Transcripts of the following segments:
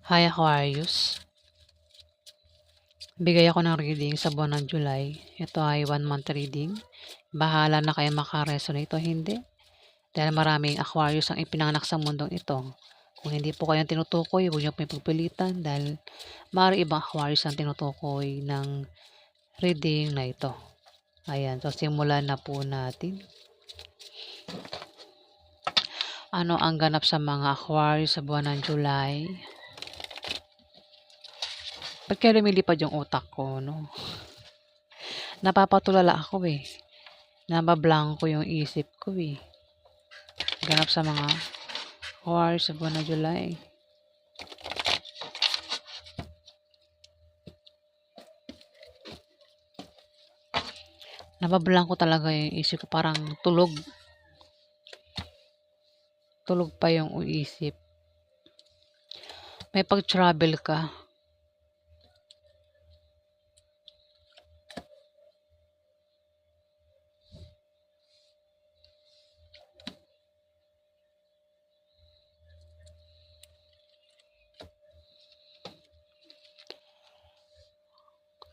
Hi Aquarius, bigay ako ng reading sa buwan ng July. Ito ay 1 month reading. Bahala na kayo makaresonate o hindi. Dahil maraming Aquarius ang ipinanganak sa mundong ito. Kung hindi po kayong tinutukoy, huwag niyo po pagpilitan dahil maaari ibang Aquarius ang tinutukoy ng reading na ito. Ayan, so simulan na po natin. Ano ang ganap sa mga Aquarius sa buwan ng July? Ba't kaya lumilipad yung utak ko, no? Napapatulala ako eh. Nabablanko yung isip ko eh. Ganap sa mga Aquarius sa buwan ng July. Nabablanko talaga yung isip ko. Parang tulog. Tulog pa yung isip. May pag-travel ka.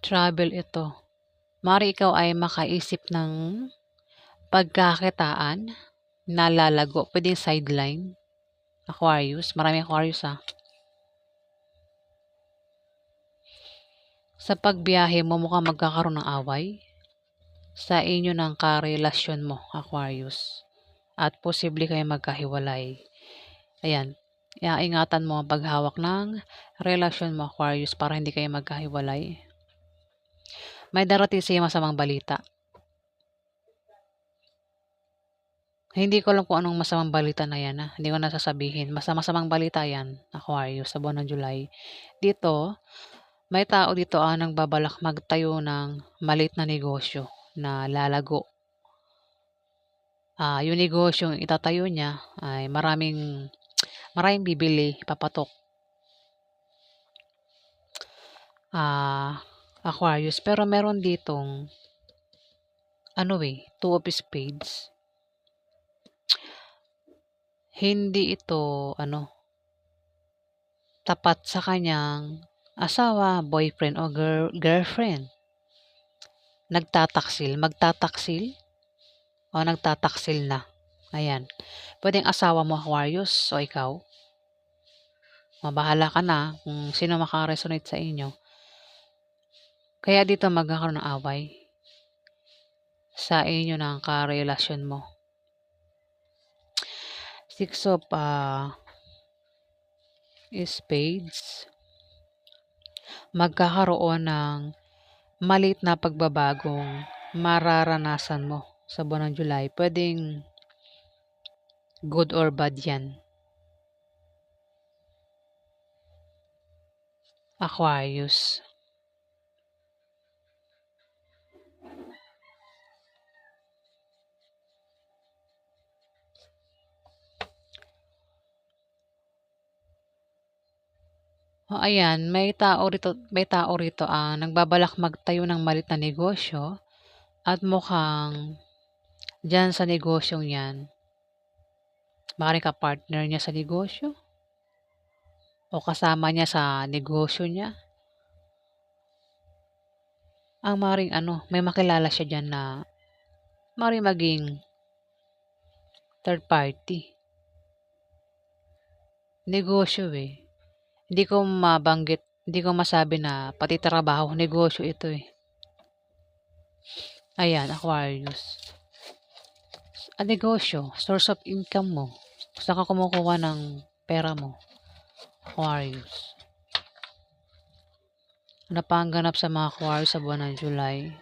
Travel ito. Mari ikaw ay makaisip ng pagkakitaan na lalago. Pwedeng sideline. Aquarius. Maraming Aquarius ah. Sa pagbiyahe mo mukhang magkakaroon ng away sa inyo ng karelasyon mo, Aquarius. At posible kayo magkahiwalay. Ayan. Ingatan mo ang paghawak ng relasyon mo, Aquarius, para hindi kayo magkahiwalay. May darating sa'yo masamang balita. Hindi ko alam kung anong masamang balita na yan. Hindi ko nasasabihin. Masamang balita yan, Aquarius, sa buwan ng July. Dito, may tao dito nang babalak magtayo ng maliit na negosyo na lalago. Yung negosyong itatayo niya ay maraming bibili, papatok. Aquarius, pero meron ditong two of spades. Hindi ito tapat sa kanyang asawa, boyfriend o girlfriend. Magtataksil o nagtataksil na. Ayan. Pwedeng asawa mo, Aquarius, o ikaw. Mabahala ka na kung sino makaresonate sa inyo. Kaya dito magkakaroon ng away sa inyo ng karelasyon mo. Six of spades. Magkakaroon ng maliit na pagbabagong mararanasan mo sa buwan ng July. Pwedeng good or bad yan, Aquarius. Ayan, may tao rito nagbabalak magtayo ng maliit na negosyo at mukhang diyan sa negosyong yan, maaari ka partner niya sa negosyo o kasama niya sa negosyo niya. Ang maring may makilala siya diyan na maring maging third party. Negosyo eh. Hindi ko masabi na pati trabaho, negosyo ito eh. Ayan, Aquarius. Negosyo, source of income mo. Saan ka kumukuha ng pera mo, Aquarius? Ano pa ang ganap sa mga Aquarius sa buwan ng July?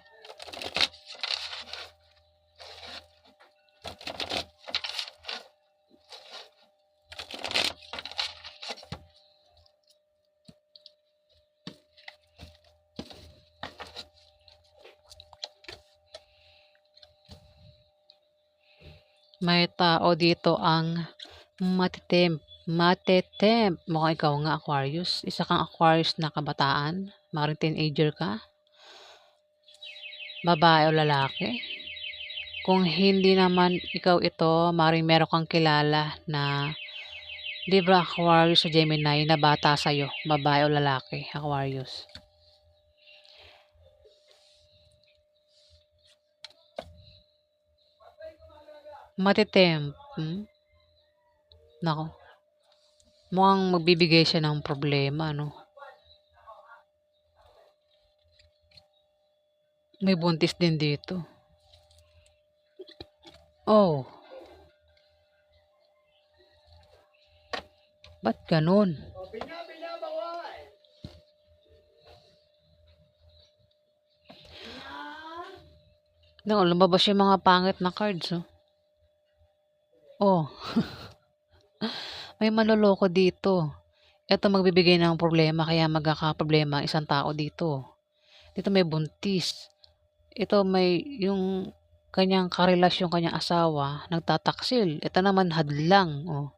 May tao dito ang matetempt. Mukhang ikaw nga, Aquarius. Isa kang Aquarius na kabataan. Maring teenager ka. Babae o lalaki. Kung hindi naman ikaw ito, maring meron kang kilala na Libra, Aquarius o Gemini na bata sa'yo, babae o lalaki, Aquarius. Matitemp. Nako, mukhang magbibigay siya ng problema, no? May buntis din dito. Oh, ba't ganun? Naku, lumabas yung mga pangit na cards, oh. Oh, may manloloko dito. Ito magbibigay ng problema kaya magkakaproblema ang isang tao dito. Dito may buntis. Ito may yung kanyang karelasyon, kanyang asawa, nagtataksil. Ito naman hadlang, oh.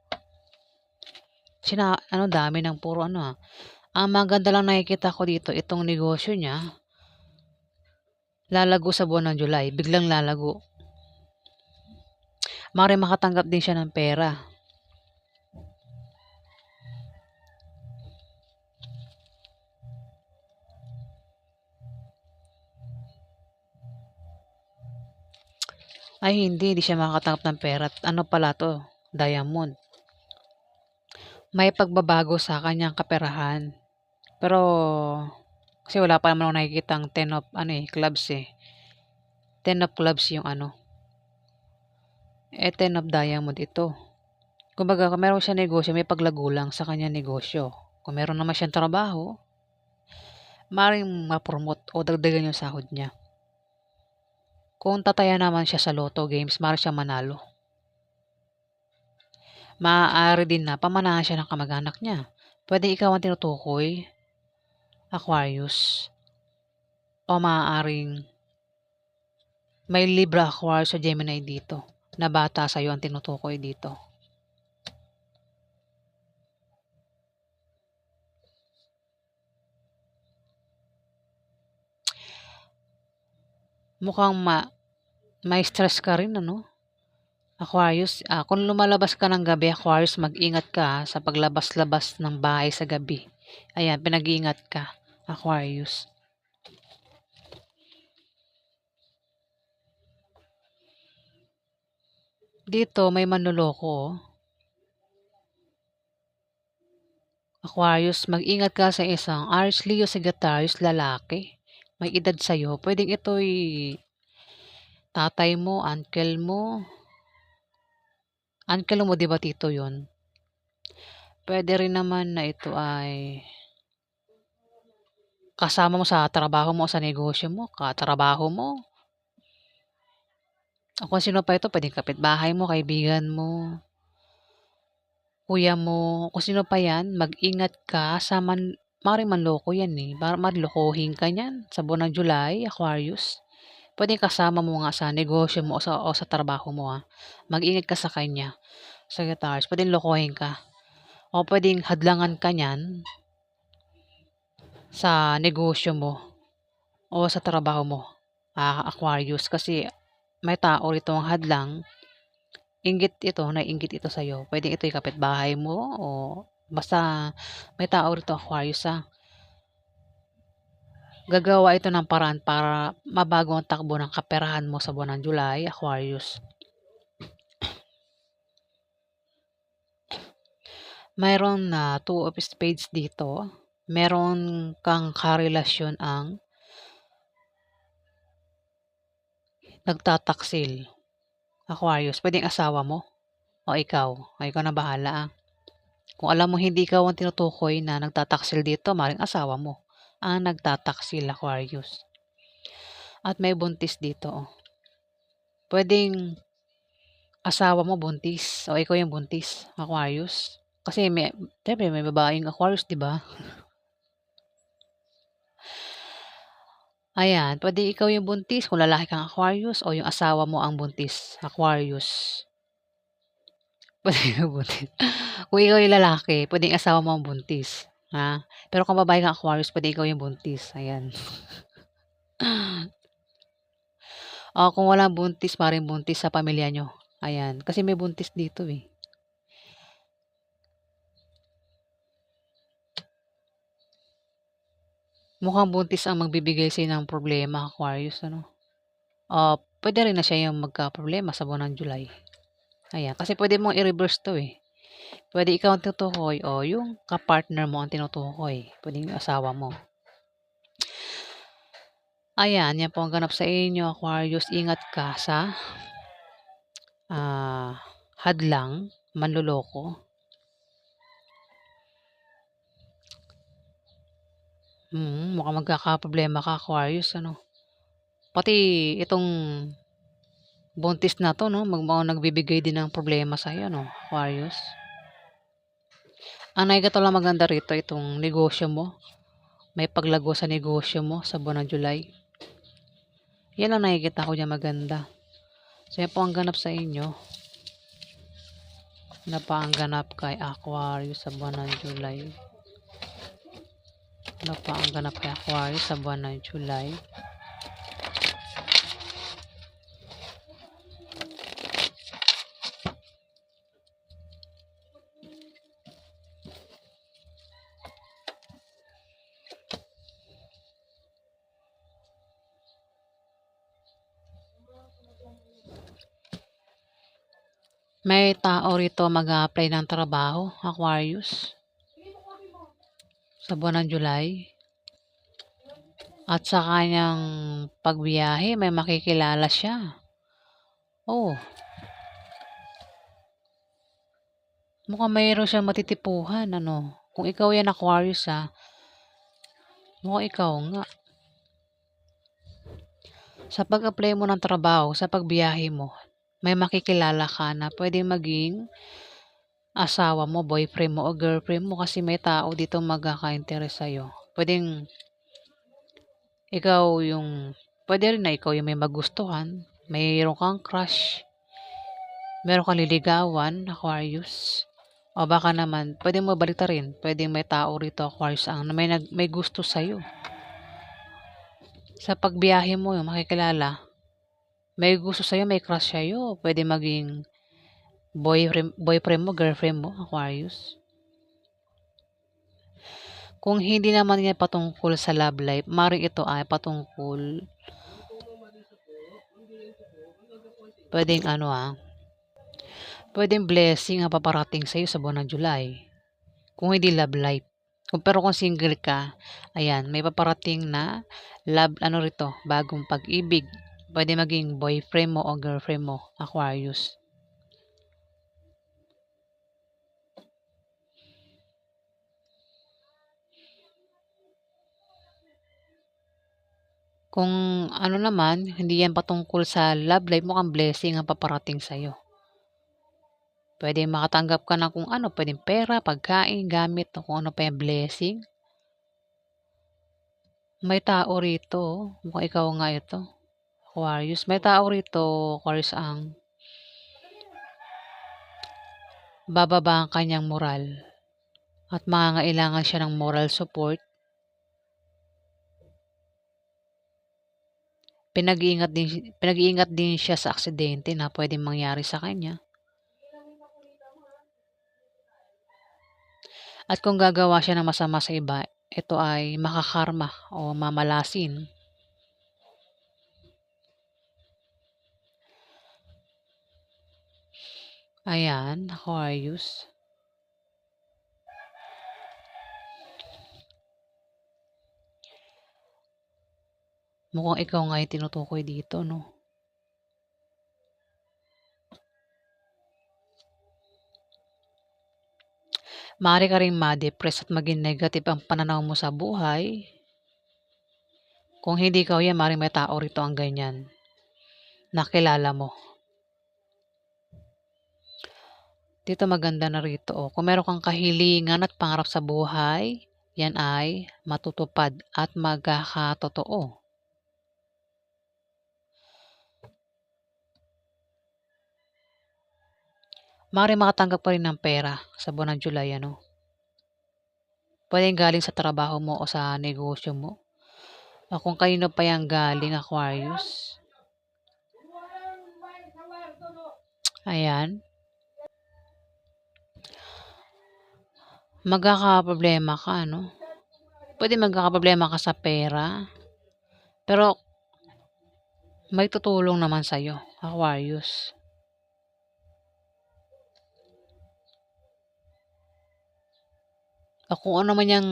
Dami ng puro ano, ah. Ang maganda lang nakikita ko dito, itong negosyo niya, lalago sa buwan ng July. Biglang lalago. Maaaring makatanggap din siya ng pera. Ay hindi siya makakatanggap ng pera. Ano pala 'to, diamond. May pagbabago sa kanyang kaperahan. Pero kasi wala pa naman akong nakikitang 10 of clubs, eh. 10 of clubs yung ano, 10 of diamond ito. Kumbaga kung meron siyang negosyo, may paglago lang sa kanyang negosyo. Kung meron naman siyang trabaho, maaaring ma-promote o dagdagan yung sahod niya. Kung tataya naman siya sa lotto games, maaari siyang manalo. Maaari din na pamanahan siya ng kamag-anak niya. Puwedeng ikaw ang tinutukoy, Aquarius, o maaaring may Libra, Aquarius o Gemini dito na bata sa'yo ang tinutukoy dito. Mukhang may stress ka rin, ano? Aquarius, kung lumalabas ka ng gabi, Aquarius, mag-ingat ka sa paglabas-labas ng bahay sa gabi. Ayan, pinag-iingat ka, Aquarius. Dito may manloloko, oh. Aquarius, mag-ingat ka sa isang Aries, Leo, Sagittarius, lalaki. May edad sa'yo. Pwedeng ito'y tatay mo, uncle mo. Uncle mo, di ba tito yun? Pwede rin naman na ito ay kasama mo sa trabaho mo, sa negosyo mo, katrabaho mo. O kung sino pa ito, pwedeng kapitbahay mo, kaibigan mo, kuya mo, kung sino pa yan, mag-ingat ka sa maaaring manloko yan, eh. Manlokohin ka niyan sa buwan ng July, Aquarius. Pwedeng kasama mo nga sa negosyo mo o sa trabaho mo, Mag-ingat ka sa kanya, Sagittarius. Pwedeng lokohin ka o pwedeng hadlangan ka niyan sa negosyo mo o sa trabaho mo, Aquarius. Kasi may tao ritong hadlang, naiinggit ito sa'yo. Pwedeng ito'y kapitbahay mo o basta may tao rito, Aquarius, Gagawa ito ng paraan para mabago ang takbo ng kaperahan mo sa buwan ng July, Aquarius. Mayroon na 2 of spades dito. Meron kang karelasyon ang nagtataksil, Aquarius. Pwedeng asawa mo o ikaw. O ikaw na bahala, Kung alam mo hindi ikaw ang tinutukoy na nagtataksil dito, maaaring asawa mo ang nagtataksil, Aquarius. At may buntis dito, oh. Pwedeng asawa mo buntis o ikaw yung buntis, Aquarius. Kasi siyempre may babaeng Aquarius, 'di ba? Ayan, pwede ikaw yung buntis kung lalaki kang Aquarius o yung asawa mo ang buntis, Aquarius. Pwede ikaw buntis. Kung ikaw yung lalaki, pwedeng asawa mo ang buntis, Pero kung babae kang Aquarius, pwede ikaw yung buntis, ayan. O kung walang buntis, maaaring buntis sa pamilya niyo, ayan. Kasi may buntis dito, eh. Mukhang buntis ang magbibigay sa'yo ng problema, Aquarius, ano? Puwede rin na siya yung magkaproblema sa buwan ng July. Ayan, kasi puwede mong i-reverse 'to, eh. Puwede ikaw ang tinutukoy o yung ka-partner mo ang tinutukoy, puwedeng yung asawa mo. Ayan, 'yan po ang ganap sa inyo, Aquarius. Ingat ka sa, hadlang, manloloko. Mukhang magkakaproblema ka, Aquarius, ano? Pati itong buntis na 'to 'no, mukhang nagbibigay din ng problema sa'yo 'no, Aquarius. Ang nakikita ko lang maganda rito itong negosyo mo, may paglago sa negosyo mo sa buwan ng July. 'Yan ang nakikita ko diyang maganda. So, 'yan po ang ganap sa inyo. Ano pa ang ganap kay Aquarius sa buwan ng July? Ano pa ang ganap kay Aquarius sa buwan ng July? May tao rito mag-a-apply ng trabaho, Aquarius, sa buwan ng July. At sa kanyang pagbiyahe may makikilala siya. Oh, mukhang mayroon siyang matitipuhan ano. Kung ikaw yan, Aquarius, mukhang ikaw nga. Sa pag-apply mo ng trabaho, sa pagbiyahe mo, may makikilala ka na puwedeng maging asawa mo, boyfriend mo o girlfriend mo kasi may tao dito magkaka-interes sa'yo. Puwedeng ikaw yung puwede rin na ikaw yung may magustuhan, mayroon kang crush, meron kang liligawan, Aquarius. O baka naman puwedeng mabaliktarin, puwedeng may tao rito, Aquarius, ang may gusto sa'yo. Sa pagbiyahe mo yung makikilala, may gusto sa'yo, may crush sa'yo, puwede maging boyfriend mo, girlfriend mo, Aquarius. Kung hindi naman yan patungkol sa love life, maaaring ito ay patungkol puwedeng puwedeng blessing ang paparating sa'yo sa buwan ng July, kung hindi love life. Pero kung single ka, ayan, may paparating na rito, bagong pag-ibig. Puwede maging boyfriend mo o girlfriend mo, Aquarius. Kung ano naman, hindi yan patungkol sa love life, mukhang blessing ang paparating sa'yo. Puwedeng makatanggap ka ng kung ano, puwedeng pera, pagkain, gamit, o kung ano pa yang blessing. May tao rito, mukhang ikaw nga ito, Aquarius. May tao rito, Aquarius, ang bababa ang kanyang moral at mangangailangan siya ng moral support. Pinag-iingat din siya sa aksidente na puwedeng mangyari sa kanya. At kung gagawa siya ng masama sa iba, ito ay makakarma o mamalasin. Ayan, Aquarius. Mukhang ikaw nga yung tinutukoy dito, no? Maaari ka ring ma-depress at maging negative ang pananaw mo sa buhay. Kung hindi ikaw yan, maaaring may tao rito ang ganyan na kilala mo. Dito maganda na rito, kung meron kang kahilingan at pangarap sa buhay, yan ay matutupad at magkakatotoo. Maaaring makatanggap ka rin ng pera sa buwan ng July, ano? Puwedeng galing sa trabaho mo o sa negosyo mo. O kung kanino pa yang galing, Aquarius. Ayan. Magkakaproblema ka, ano? Puwedeng magkakaproblema ka sa pera, pero may tutulong naman sa'yo, Aquarius. O kung ano man yang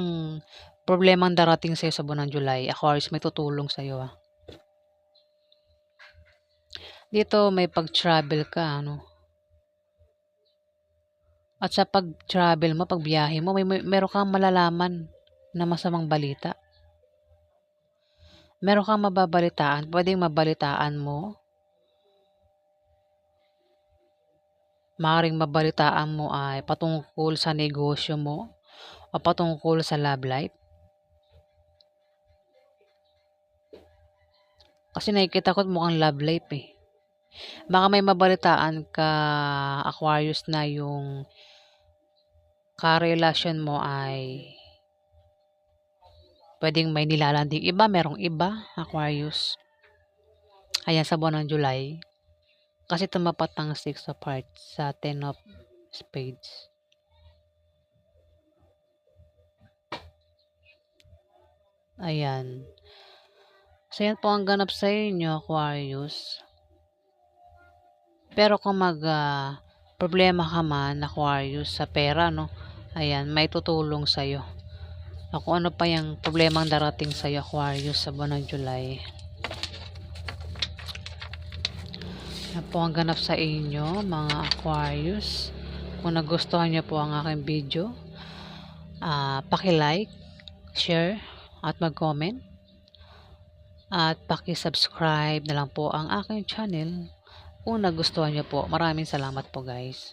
problemang darating sa'yo sa buwan ng July, Aquarius, may tutulong sa'yo, Dito may pag-travel ka, At sa pag-travel mo, pagbiyahe mo, meron kang malalaman na masamang balita. Meron kang mababalitaan, puwedeng mabalitaan mo. Maaaring mabalitaan mo ay patungkol sa negosyo mo o patungkol sa love life. Kasi nakikita ko mukhang love life, Baka may mabalitaan ka, Aquarius, na yung karelasyon mo ay puwedeng may nilalanding iba, merong iba, Aquarius. Ayan, sa buwan ng July. Kasi tumapat ang 6 of Hearts sa 10 of Spades. Ayan. So, yan po ang ganap sa inyo, Aquarius. Pero kung problema ka man, Aquarius, sa pera, ayan, may tutulong sa'yo. O kung ano pa yung problemang darating sa'yo, Aquarius, sa buwan ng July. Yan po ang ganap sa inyo, mga Aquarius. Kung nagustuhan niyo po ang aking video, paki-like, share, at mag-comment. At paki-subscribe na lang po ang aking channel kung nagustuhan niyo po. Maraming salamat po, guys.